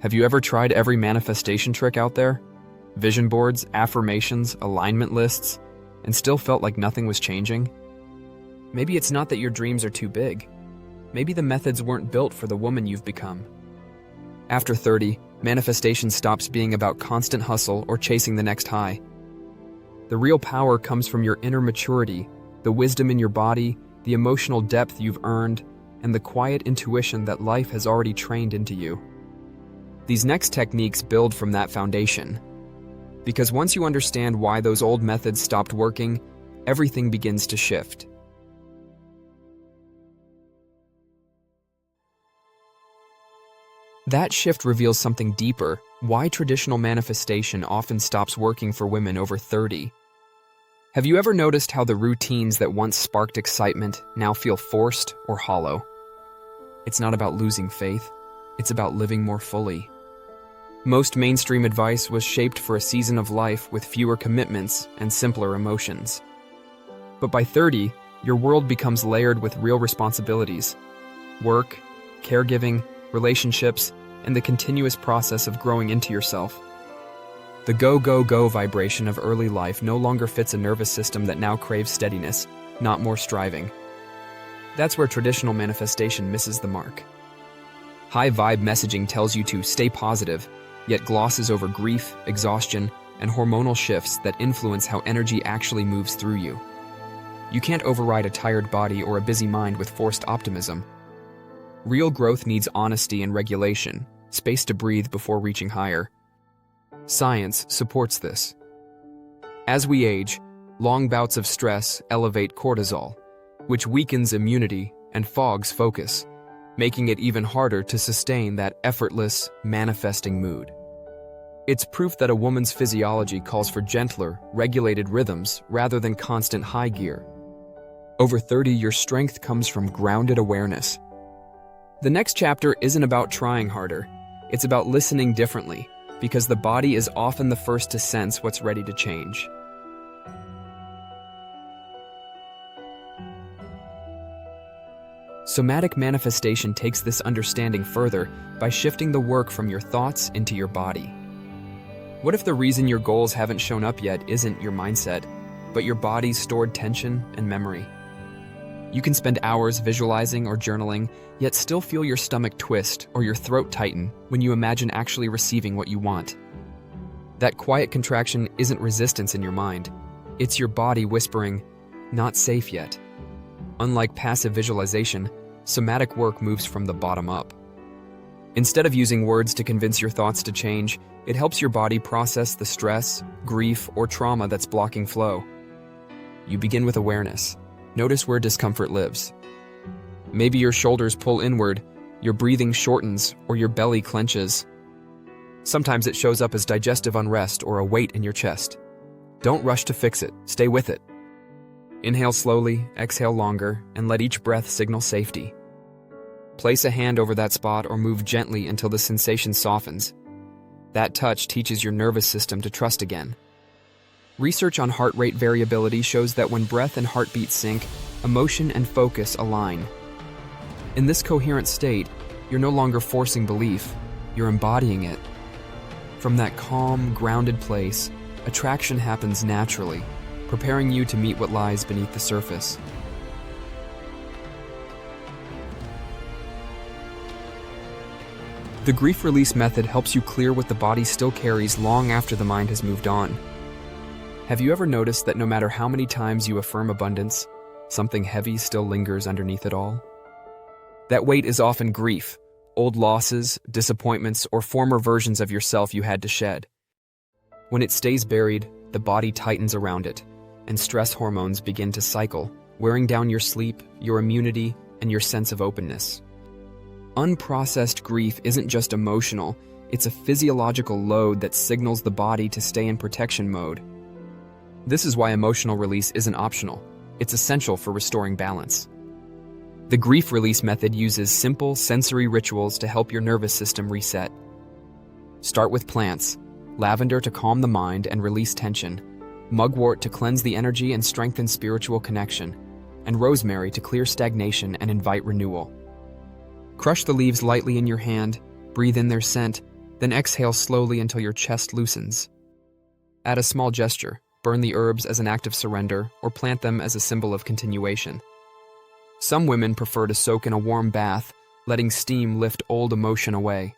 Have you ever tried every manifestation trick out there? Vision boards, affirmations, alignment lists, and still felt like nothing was changing? Maybe it's not that your dreams are too big. Maybe the methods weren't built for the woman you've become. After 30, manifestation stops being about constant hustle or chasing the next high. The real power comes from your inner maturity, the wisdom in your body, the emotional depth you've earned, and the quiet intuition that life has already trained into you. These next techniques build from that foundation. Because once you understand why those old methods stopped working, everything begins to shift. That shift reveals something deeper: why traditional manifestation often stops working for women over 30. Have you ever noticed how the routines that once sparked excitement now feel forced or hollow? It's not about losing faith, it's about living more fully. Most mainstream advice was shaped for a season of life with fewer commitments and simpler emotions. But by 30, your world becomes layered with real responsibilities: work, caregiving, relationships, and the continuous process of growing into yourself. The go, go, go vibration of early life no longer fits a nervous system that now craves steadiness, not more striving. That's where traditional manifestation misses the mark. High vibe messaging tells you to stay positive, yet glosses over grief, exhaustion, and hormonal shifts that influence how energy actually moves through you. You can't override a tired body or a busy mind with forced optimism. Real growth needs honesty and regulation, space to breathe before reaching higher. Science supports this. As we age, long bouts of stress elevate cortisol, which weakens immunity and fogs focus, making it even harder to sustain that effortless, manifesting mood. It's proof that a woman's physiology calls for gentler, regulated rhythms rather than constant high gear. Over 30, your strength comes from grounded awareness. The next chapter isn't about trying harder, it's about listening differently, because the body is often the first to sense what's ready to change. Somatic manifestation takes this understanding further by shifting the work from your thoughts into your body. What if the reason your goals haven't shown up yet isn't your mindset, but your body's stored tension and memory? You can spend hours visualizing or journaling, yet still feel your stomach twist or your throat tighten when you imagine actually receiving what you want. That quiet contraction isn't resistance in your mind. It's your body whispering, "Not safe yet." Unlike passive visualization, somatic work moves from the bottom up. Instead of using words to convince your thoughts to change, it helps your body process the stress, grief, or trauma that's blocking flow. You begin with awareness. Notice where discomfort lives. Maybe your shoulders pull inward, your breathing shortens, or your belly clenches. Sometimes it shows up as digestive unrest or a weight in your chest. Don't rush to fix it, stay with it. Inhale slowly, exhale longer, and let each breath signal safety. Place a hand over that spot or move gently until the sensation softens. That touch teaches your nervous system to trust again. Research on heart rate variability shows that when breath and heartbeat sync, emotion and focus align. In this coherent state, you're no longer forcing belief, you're embodying it. From that calm, grounded place, attraction happens naturally, preparing you to meet what lies beneath the surface. The grief release method helps you clear what the body still carries long after the mind has moved on. Have you ever noticed that no matter how many times you affirm abundance, something heavy still lingers underneath it all? That weight is often grief, old losses, disappointments, or former versions of yourself you had to shed. When it stays buried, the body tightens around it, and stress hormones begin to cycle, wearing down your sleep, your immunity, and your sense of openness. Unprocessed grief isn't just emotional, it's a physiological load that signals the body to stay in protection mode. This is why emotional release isn't optional. It's essential for restoring balance. The grief release method uses simple sensory rituals to help your nervous system reset. Start with plants: lavender to calm the mind and release tension, mugwort to cleanse the energy and strengthen spiritual connection, and rosemary to clear stagnation and invite renewal. Crush the leaves lightly in your hand, breathe in their scent, Then exhale slowly until your chest loosens. Add a small gesture, burn the herbs as an act of surrender, or plant them as a symbol of continuation. Some women prefer to soak in a warm bath, letting steam lift old emotion away.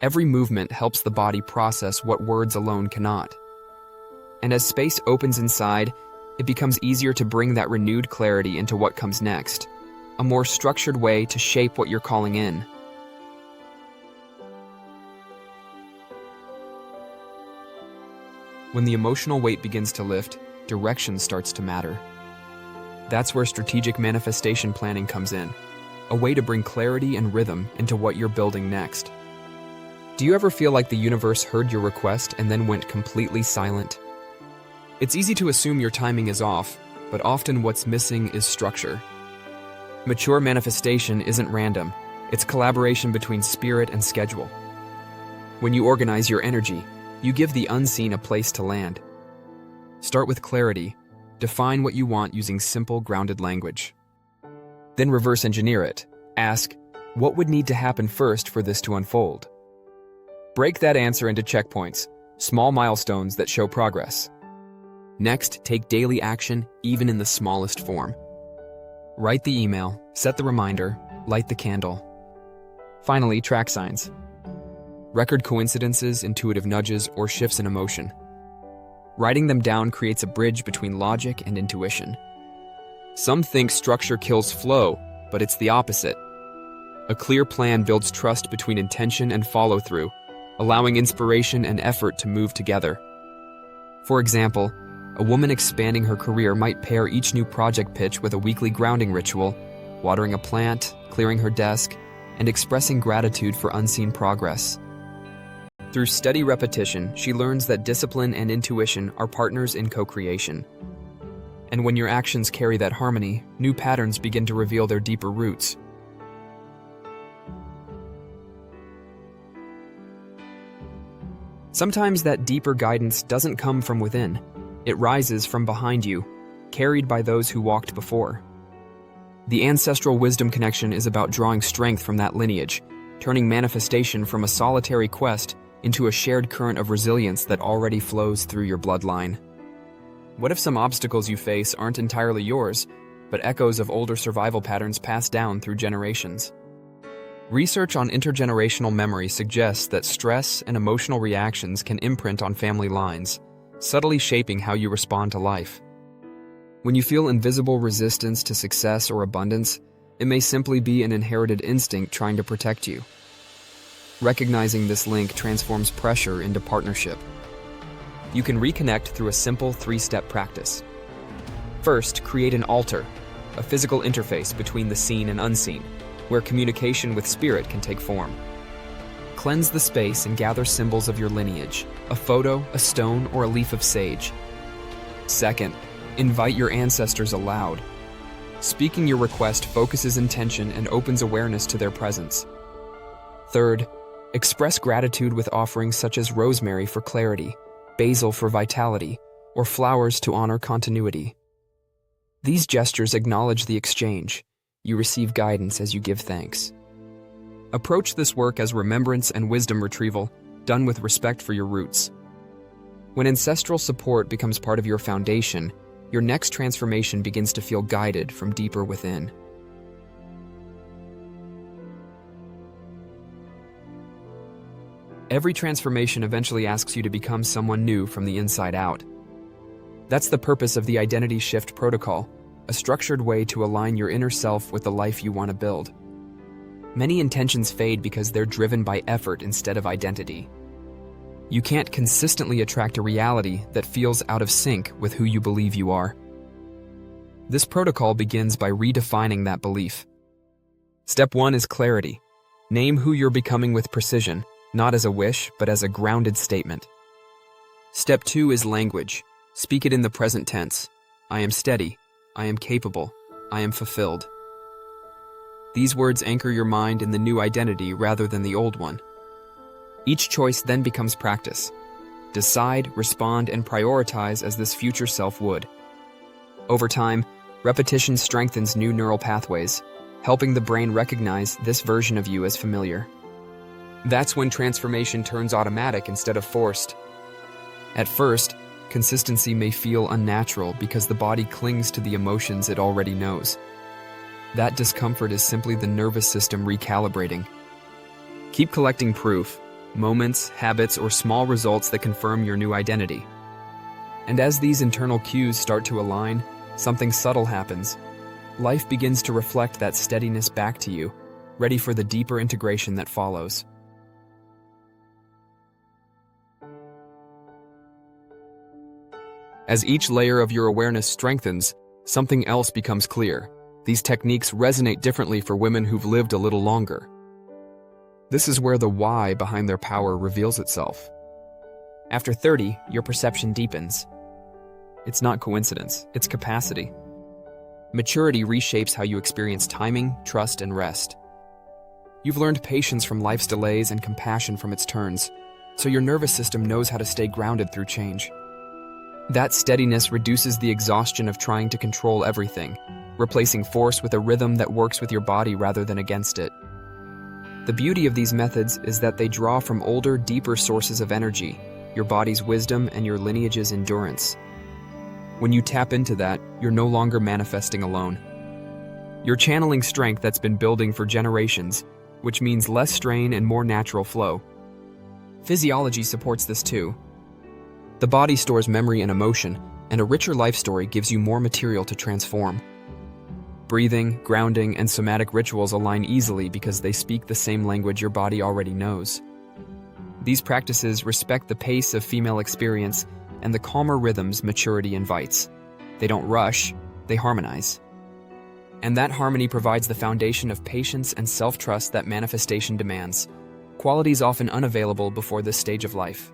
Every movement helps the body process what words alone cannot. And as space opens inside, it becomes easier to bring that renewed clarity into what comes next, a more structured way to shape what you're calling in. When the emotional weight begins to lift, direction starts to matter. That's where strategic manifestation planning comes in, a way to bring clarity and rhythm into what you're building next. Do you ever feel like the universe heard your request and then went completely silent? It's easy to assume your timing is off, but often what's missing is structure. Mature manifestation isn't random, it's collaboration between spirit and schedule. When you organize your energy, you give the unseen a place to land. Start with clarity. Define what you want using simple, grounded language. Then reverse engineer it. Ask, what would need to happen first for this to unfold? Break that answer into checkpoints, small milestones that show progress. Next, take daily action, even in the smallest form. Write the email, set the reminder, light the candle. Finally, track signs. Record coincidences, intuitive nudges, or shifts in emotion. Writing them down creates a bridge between logic and intuition. Some think structure kills flow, but it's the opposite. A clear plan builds trust between intention and follow-through, allowing inspiration and effort to move together. For example, a woman expanding her career might pair each new project pitch with a weekly grounding ritual, watering a plant, clearing her desk, and expressing gratitude for unseen progress. Through steady repetition, she learns that discipline and intuition are partners in co-creation. And when your actions carry that harmony, new patterns begin to reveal their deeper roots. Sometimes that deeper guidance doesn't come from within. It rises from behind you, carried by those who walked before. The Ancestral Wisdom Connection is about drawing strength from that lineage, turning manifestation from a solitary quest into a shared current of resilience that already flows through your bloodline. What if some obstacles you face aren't entirely yours, but echoes of older survival patterns passed down through generations? Research on intergenerational memory suggests that stress and emotional reactions can imprint on family lines, subtly shaping how you respond to life. When you feel invisible resistance to success or abundance, it may simply be an inherited instinct trying to protect you. Recognizing this link transforms pressure into partnership. You can reconnect through a simple 3-step practice. First, create an altar, a physical interface between the seen and unseen, where communication with spirit can take form. Cleanse the space and gather symbols of your lineage, a photo, a stone, or a leaf of sage. Second, invite your ancestors aloud. Speaking your request focuses intention and opens awareness to their presence. Third, express gratitude with offerings such as rosemary for clarity, basil for vitality, or flowers to honor continuity. These gestures acknowledge the exchange. You receive guidance as you give thanks. Approach this work as remembrance and wisdom retrieval, done with respect for your roots. When ancestral support becomes part of your foundation, your next transformation begins to feel guided from deeper within. Every transformation eventually asks you to become someone new from the inside out. That's the purpose of the Identity Shift Protocol, a structured way to align your inner self with the life you want to build. Many intentions fade because they're driven by effort instead of identity. You can't consistently attract a reality that feels out of sync with who you believe you are. This protocol begins by redefining that belief. Step 1 is clarity. Name who you're becoming with precision, not as a wish, but as a grounded statement. Step 2 is language. Speak it in the present tense. I am steady. I am capable. I am fulfilled. These words anchor your mind in the new identity rather than the old one. Each choice then becomes practice. Decide, respond, and prioritize as this future self would. Over time, repetition strengthens new neural pathways, helping the brain recognize this version of you as familiar. That's when transformation turns automatic instead of forced. At first, consistency may feel unnatural because the body clings to the emotions it already knows. That discomfort is simply the nervous system recalibrating. Keep collecting proof, moments, habits, or small results that confirm your new identity. And as these internal cues start to align, something subtle happens. Life begins to reflect that steadiness back to you, ready for the deeper integration that follows. As each layer of your awareness strengthens, something else becomes clear. These techniques resonate differently for women who've lived a little longer. This is where the why behind their power reveals itself. After 30, your perception deepens. It's not coincidence, it's capacity. Maturity reshapes how you experience timing, trust, and rest. You've learned patience from life's delays and compassion from its turns, so your nervous system knows how to stay grounded through change. That steadiness reduces the exhaustion of trying to control everything, replacing force with a rhythm that works with your body rather than against it. The beauty of these methods is that they draw from older, deeper sources of energy, your body's wisdom and your lineage's endurance. When you tap into that, you're no longer manifesting alone. You're channeling strength that's been building for generations, which means less strain and more natural flow. Physiology supports this too. The body stores memory and emotion, and a richer life story gives you more material to transform. Breathing, grounding, and somatic rituals align easily because they speak the same language your body already knows. These practices respect the pace of female experience and the calmer rhythms maturity invites. They don't rush, they harmonize. And that harmony provides the foundation of patience and self-trust that manifestation demands, qualities often unavailable before this stage of life.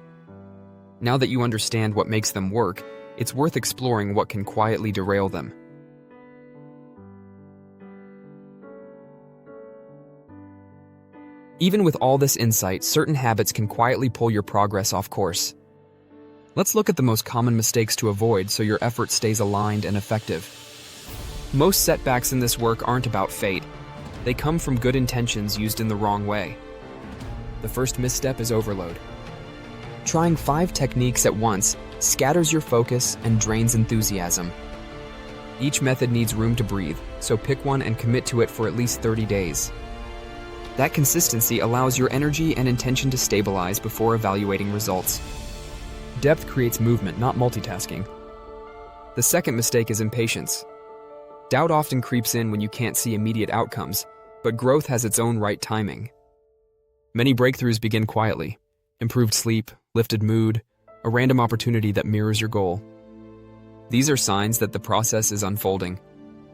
Now that you understand what makes them work, it's worth exploring what can quietly derail them. Even with all this insight, certain habits can quietly pull your progress off course. Let's look at the most common mistakes to avoid so your effort stays aligned and effective. Most setbacks in this work aren't about fate. They come from good intentions used in the wrong way. The first misstep is overload. Trying 5 techniques at once scatters your focus and drains enthusiasm. Each method needs room to breathe, so pick one and commit to it for at least 30 days. That consistency allows your energy and intention to stabilize before evaluating results. Depth creates movement, not multitasking. The second mistake is impatience. Doubt often creeps in when you can't see immediate outcomes, but growth has its own right timing. Many breakthroughs begin quietly. Improved sleep, lifted mood, a random opportunity that mirrors your goal. These are signs that the process is unfolding.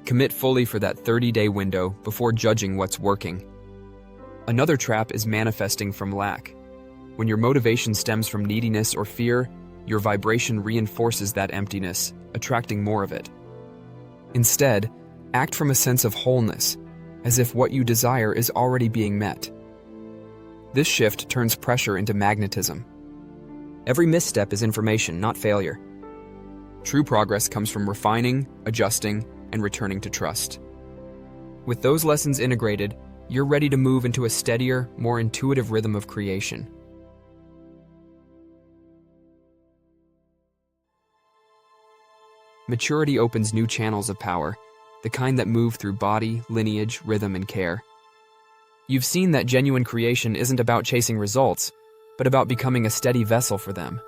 Commit fully for that 30-day window before judging what's working. Another trap is manifesting from lack. When your motivation stems from neediness or fear, your vibration reinforces that emptiness, attracting more of it. Instead, act from a sense of wholeness, as if what you desire is already being met. This shift turns pressure into magnetism. Every misstep is information, not failure. True progress comes from refining, adjusting, and returning to trust. With those lessons integrated, you're ready to move into a steadier, more intuitive rhythm of creation. Maturity opens new channels of power, the kind that move through body, lineage, rhythm, and care. You've seen that genuine creation isn't about chasing results, but about becoming a steady vessel for them.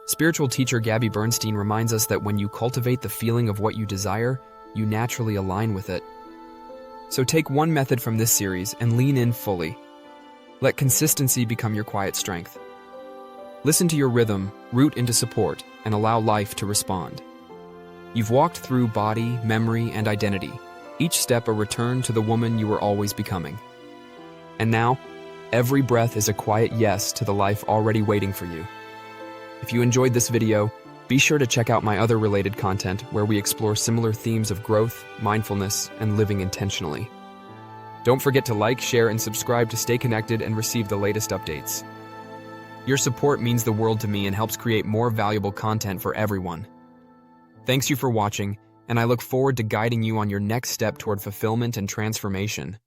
Spiritual teacher Gabby Bernstein reminds us that when you cultivate the feeling of what you desire, you naturally align with it. So take one method from this series and lean in fully. Let consistency become your quiet strength. Listen to your rhythm, root into support, and allow life to respond. You've walked through body, memory, and identity, each step a return to the woman you were always becoming. And now, every breath is a quiet yes to the life already waiting for you. If you enjoyed this video, be sure to check out my other related content where we explore similar themes of growth, mindfulness, and living intentionally. Don't forget to like, share, and subscribe to stay connected and receive the latest updates. Your support means the world to me and helps create more valuable content for everyone. Thanks you for watching, and I look forward to guiding you on your next step toward fulfillment and transformation.